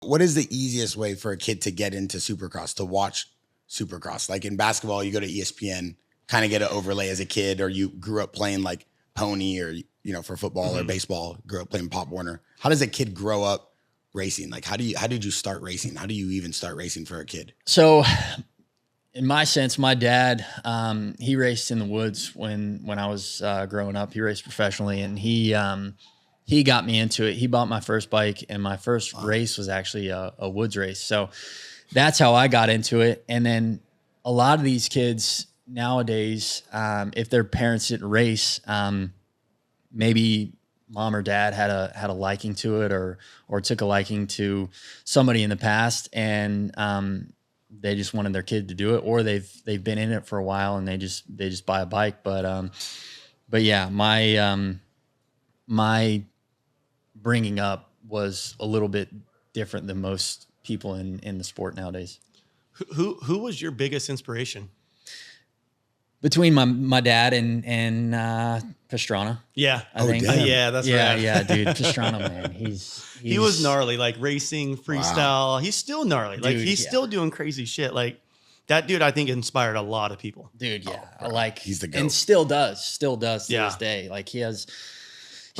What is the easiest way for a kid to get into Supercross, to watch Supercross? Like in basketball, you go to ESPN, kind of get an overlay as a kid, or you grew up playing like Pony, or, you know, for football or baseball, grew up playing Pop Warner. How does a kid grow up racing? Like, how did you start racing? How do you even start racing for a kid? So in my sense, my dad, he raced in the woods when I was growing up. He raced professionally, and he got me into it. He bought my first bike, and my first race was actually a woods race. So that's how I got into it. And then a lot of these kids nowadays, if their parents didn't race, maybe mom or dad had a liking to it, or took a liking to somebody in the past, and they just wanted their kid to do it, or they've been in it for a while and they just buy a bike. But yeah, my bringing up was a little bit different than most people in the sport nowadays. Who was your biggest inspiration? Between my dad and Pastrana. Yeah. I think. Yeah, that's right. Yeah, dude. Pastrana, man. He was gnarly, like racing, freestyle. Wow. He's still gnarly. Like he's still doing crazy shit. Like that dude, I think inspired a lot of people. Dude, yeah. Like he's the GOAT. And still does to this day. Like he's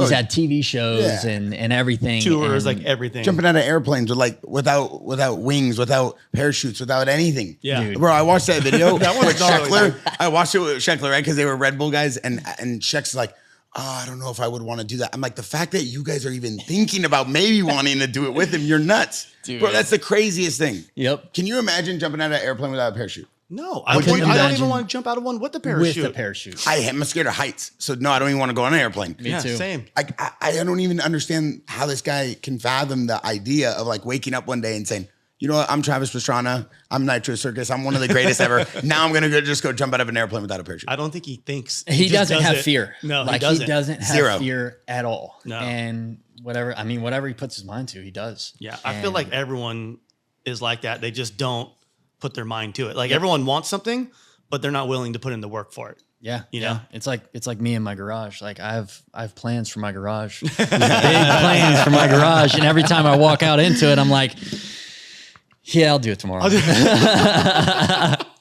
had TV shows and everything. Tours, like everything. Jumping out of airplanes without wings, without parachutes, without anything. Yeah. Dude. Bro, I watched that video that with Scheckler. I watched it with Scheckler, right? Because they were Red Bull guys, and Scheck's like, I don't know if I would want to do that. I'm like, the fact that you guys are even thinking about maybe wanting to do it with him, you're nuts. Dude. Bro, that's the craziest thing. Yep. Can you imagine jumping out of an airplane without a parachute? No, I don't even want to jump out of one with the parachute. With the parachute. I'm scared of heights. So no, I don't even want to go on an airplane. Me too. Same. I don't even understand how this guy can fathom the idea of like waking up one day and saying, you know what, I'm Travis Pastrana. I'm Nitro Circus. I'm one of the greatest ever. Now I'm going to just go jump out of an airplane without a parachute. I don't think he thinks. He doesn't have fear. No, like he doesn't have Zero. fear at all. No. And whatever he puts his mind to, he does. Yeah. I feel like everyone is like that. They just don't put their mind to it. Like everyone wants something, but they're not willing to put in the work for it. Yeah. You know? It's like me and my garage. Like I have plans for my garage. Big plans for my garage. And every time I walk out into it, I'm like, yeah, I'll do it tomorrow.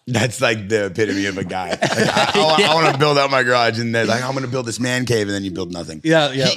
That's like the epitome of a guy. Like, I want to build out my garage, and then like I'm going to build this man cave, and then you build nothing. Yeah.